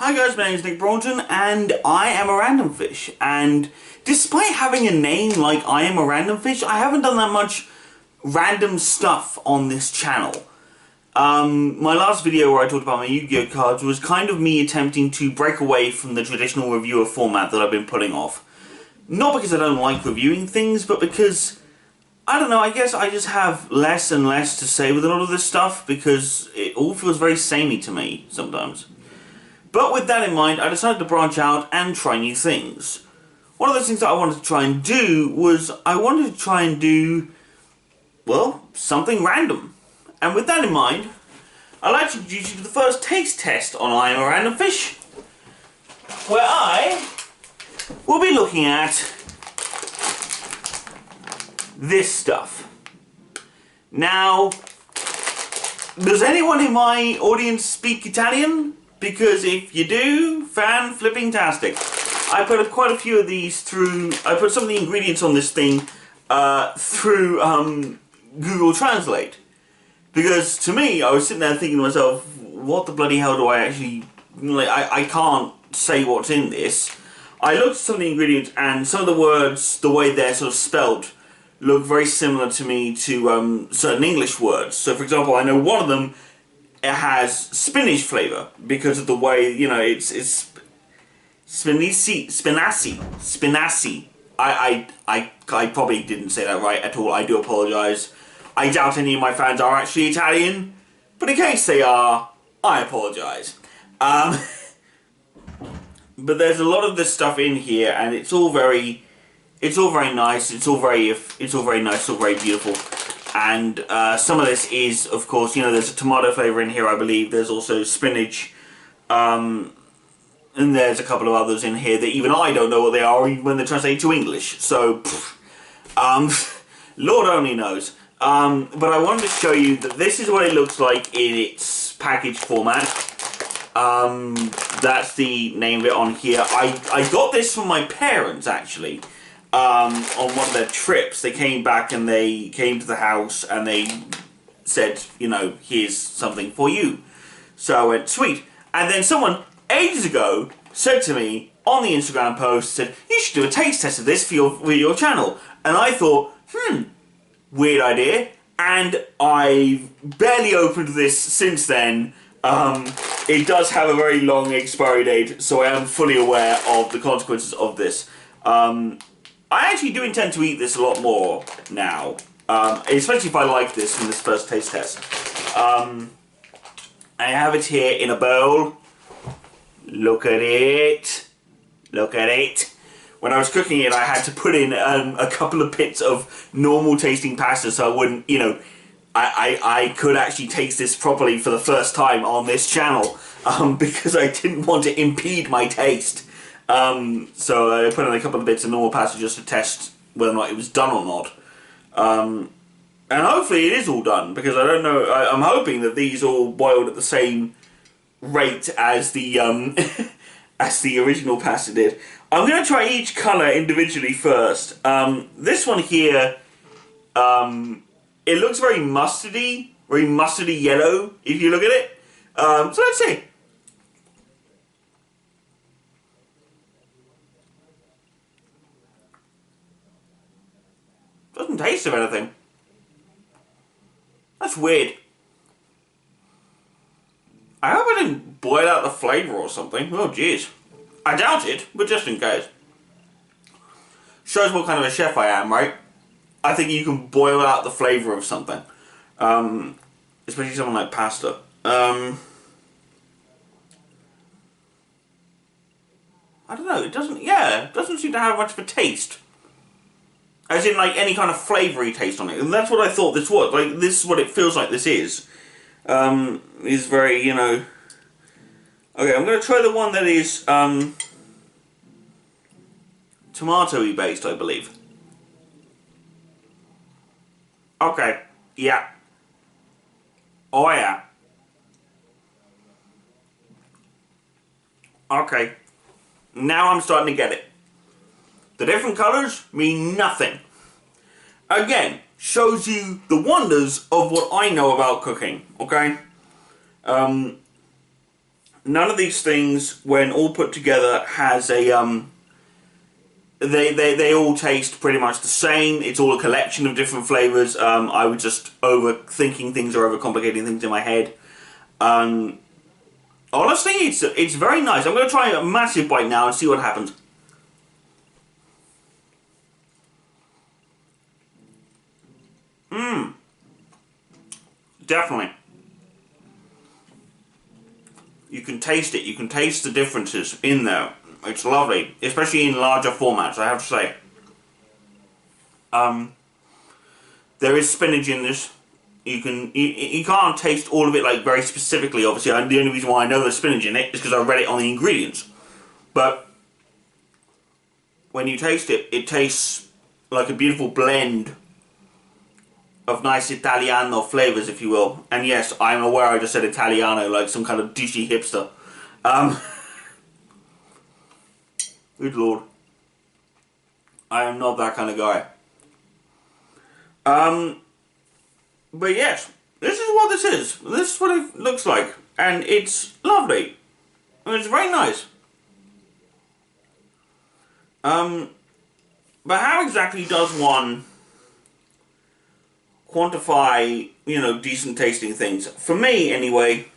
Hi guys, my name is Nick Broughton and I am a random fish, and despite having a name like I am a random fish, I haven't done that much random stuff on this channel. My last video where I talked about my Yu-Gi-Oh cards was kind of me attempting to break away from the traditional reviewer format that I've been putting off. Not because I don't like reviewing things, but because, I don't know, I guess I just have less and less to say with a lot of this stuff because it all feels very samey to me sometimes. But with that in mind, I decided to branch out and try new things. One of those things that I wanted to try and do was, I wanted to try and do, well, something random. And with that in mind, I'd like to introduce you to the first taste test on I Am a Random Fish, where I will be looking at this stuff. Now, does anyone in my audience speak Italian? Because if you do, fan-flipping-tastic. I put quite a few of these through, I put some of the ingredients on this thing through Google Translate. Because to me, I was sitting there thinking to myself, what the bloody hell do I actually, like, I can't say what's in this. I looked at some of the ingredients and some of the words, the way they're sort of spelt, look very similar to me to certain English words. So for example, I know one of them, it has spinach flavour because of the way, you know, it's spinaci. I probably didn't say that right at all. I do apologise. I doubt any of my fans are actually Italian, but in case they are, I apologise. But there's a lot of this stuff in here, and it's all very nice. It's all very nice. It's all very beautiful. And some of this is, of course, you know, there's a tomato flavour in here, I believe. There's also spinach. And there's a couple of others in here that even I don't know what they are, even when they're translated to English. So, Lord only knows. But I wanted to show you that this is what it looks like in its package format. That's the name of it on here. I got this from my parents, actually. On one of their trips, they came back and they came to the house and they said, you know, here's something for you. So I went, sweet. And then someone, ages ago, said to me on the Instagram post, said, you should do a taste test of this for your channel. And I thought, weird idea. And I've barely opened this since then. It does have a very long expiry date, so I am fully aware of the consequences of this. I actually do intend to eat this a lot more now, especially if I like this from this first taste test. I have it here in a bowl. Look at it. Look at it. When I was cooking it, I had to put in a couple of bits of normal tasting pasta so I wouldn't, you know, I could actually taste this properly for the first time on this channel because I didn't want to impede my taste. So I put in a couple of bits of normal pasta just to test whether or not it was done or not. And hopefully it is all done, because I don't know, I'm hoping that these all boiled at the same rate as the as the original pasta did. I'm going to try each colour individually first. This one here, it looks very mustardy yellow if you look at it. So let's see. Doesn't taste of anything. That's weird. I hope I didn't boil out the flavour or something. Oh jeez. I doubt it, but just in case. Shows what kind of a chef I am, right? I think you can boil out the flavour of something. Especially something like pasta. I don't know, it doesn't seem to have much of a taste. As in, like, any kind of flavoury taste on it. And that's what I thought this was. Like, this is what it feels like this is. Is very, you know... Okay, I'm going to try the one that is, tomato-y based, I believe. Okay, yeah. Oh, yeah. Okay. Now I'm starting to get it. The different colours mean nothing. Again, shows you the wonders of what I know about cooking, okay? none of these things, when all put together, has a they all taste pretty much the same. It's all a collection of different flavors. I was just overthinking things or overcomplicating things in my head. Honestly, it's very nice. I'm going to try a massive bite now and see what happens. Definitely. You can taste it. You can taste the differences in there. It's lovely, especially in larger formats, I have to say. There is spinach in this. You can't taste all of it like very specifically. Obviously, the only reason why I know there's spinach in it is because I read it on the ingredients. But when you taste it, it tastes like a beautiful blend of nice Italiano flavors, if you will. And yes, I'm aware I just said Italiano like some kind of douchey hipster. Good lord. I am not that kind of guy. But yes, this is what this is. This is what it looks like. And it's lovely. And it's very nice. But how exactly does one quantify, decent tasting things? For me, anyway,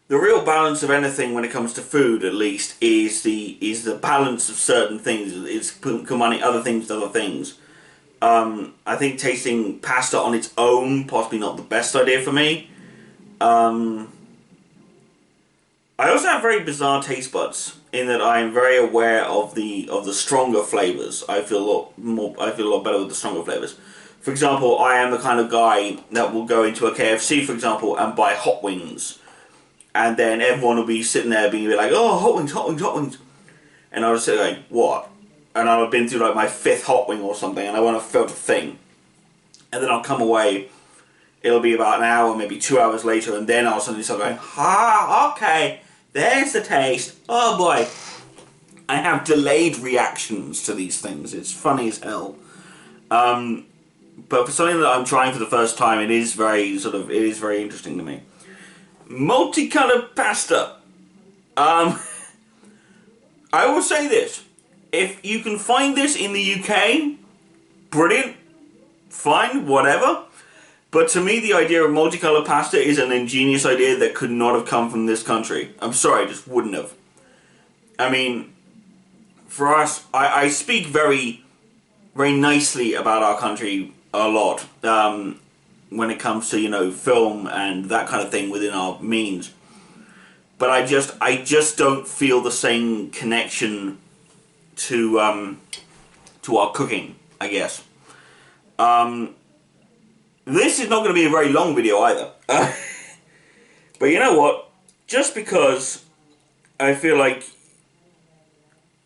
the real balance of anything when it comes to food, at least, is the balance of certain things. It's combining other things with other things. I think tasting pasta on its own, possibly not the best idea for me. I also have very bizarre taste buds in that I am very aware of the stronger flavors. I feel a lot better with the stronger flavors. For example, I am the kind of guy that will go into a KFC, for example, and buy hot wings. And then everyone will be sitting there being like, oh, hot wings, hot wings, hot wings. And I'll just sit like, what? And I'll have been through like my 5th hot wing or something, and I won't have felt a thing. And then I'll come away, it'll be about an hour, maybe 2 hours later, and then I'll suddenly start going, okay, there's the taste. Oh boy. I have delayed reactions to these things. It's funny as hell. But for something that I'm trying for the first time, it is very interesting to me. Multicolored pasta. I will say this. If you can find this in the UK, brilliant. Fine, whatever. But to me, the idea of multicolored pasta is an ingenious idea that could not have come from this country. I'm sorry, it just wouldn't have. I mean, for us, I speak very, very nicely about our country a lot. When it comes to, film and that kind of thing within our means. But I just don't feel the same connection to our cooking, I guess. This is not going to be a very long video either. But you know what? Just because I feel like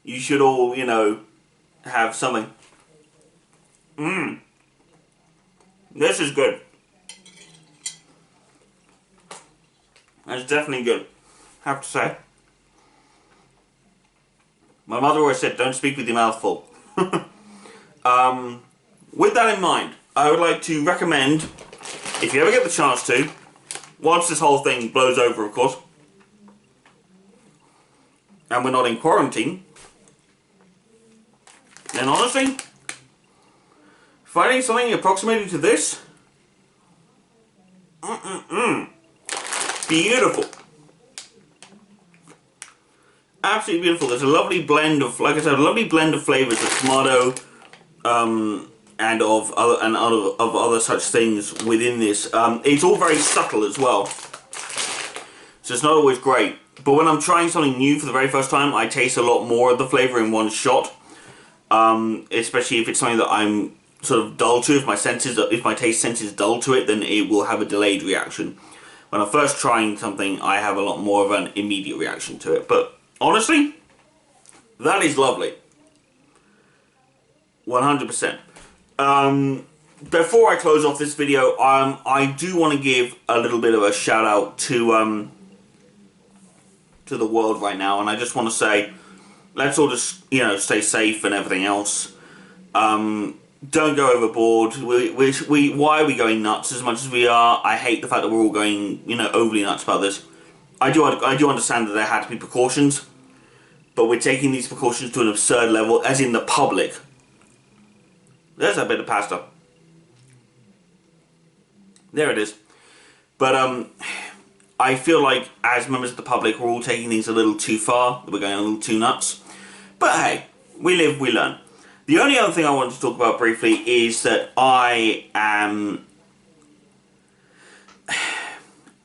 you should all, have something. This is good. That's definitely good, I have to say. My mother always said, don't speak with your mouth full. With that in mind, I would like to recommend, if you ever get the chance to, once this whole thing blows over, of course, and we're not in quarantine, then honestly, finding something approximating to this, beautiful. Absolutely beautiful. There's a lovely blend of, like I said, a lovely blend of flavors of tomato, and of other such things within this. It's all very subtle as well, so it's not always great. But when I'm trying something new for the very first time, I taste a lot more of the flavor in one shot. Especially if it's something that I'm sort of dull to. If my taste sense is dull to it, then it will have a delayed reaction. When I'm first trying something, I have a lot more of an immediate reaction to it. But honestly, that is lovely. 100%. Before I close off this video, I do want to give a little bit of a shout out to the world right now, and I just want to say, let's all just stay safe and everything else. Don't go overboard. Why are we going nuts as much as we are? I hate the fact that we're all going overly nuts about this. I do understand that there had to be precautions, but we're taking these precautions to an absurd level, as in the public. There's a bit of pasta. There it is. But I feel like as members of the public, we're all taking these a little too far. We're going a little too nuts. But hey, we live, we learn. The only other thing I wanted to talk about briefly is that I am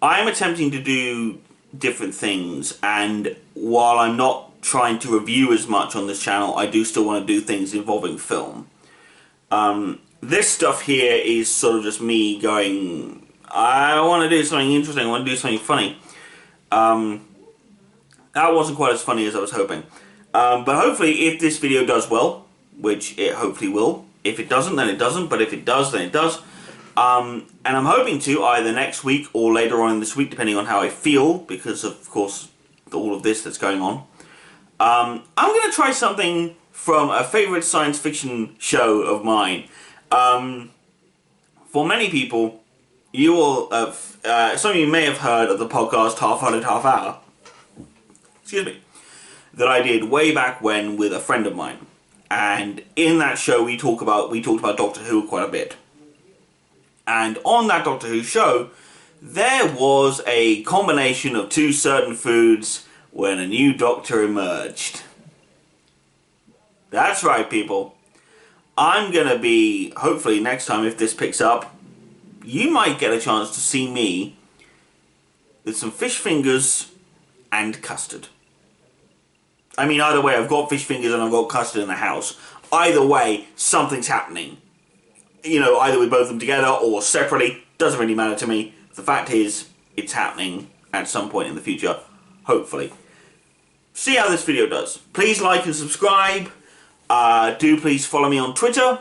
attempting to do different things, and while I'm not trying to review as much on this channel, I do still want to do things involving film. This stuff here is sort of just me going, I want to do something interesting, I want to do something funny. That wasn't quite as funny as I was hoping. But hopefully, if this video does well, which it hopefully will, if it doesn't, then it doesn't, but if it does, then it does. And I'm hoping to, either next week or later on in this week, depending on how I feel, because of course, all of this that's going on. I'm going to try something from a favourite science fiction show of mine. For many people, you will have, some of you may have heard of the podcast Half Hearted Half Hour, excuse me, that I did way back when with a friend of mine. And in that show we talked about Doctor Who quite a bit. And on that Doctor Who show, there was a combination of two certain foods when a new Doctor emerged. That's right, people. I'm gonna be, hopefully next time if this picks up, you might get a chance to see me with some fish fingers and custard. I mean, either way, I've got fish fingers and I've got custard in the house. Either way, something's happening. You know, either with both of them together or separately, doesn't really matter to me. The fact is, it's happening at some point in the future, hopefully. See how this video does. Please like and subscribe. Do please follow me on Twitter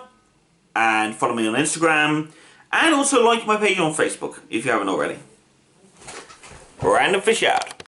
and follow me on Instagram. And also like my page on Facebook if you haven't already. Random Fish out.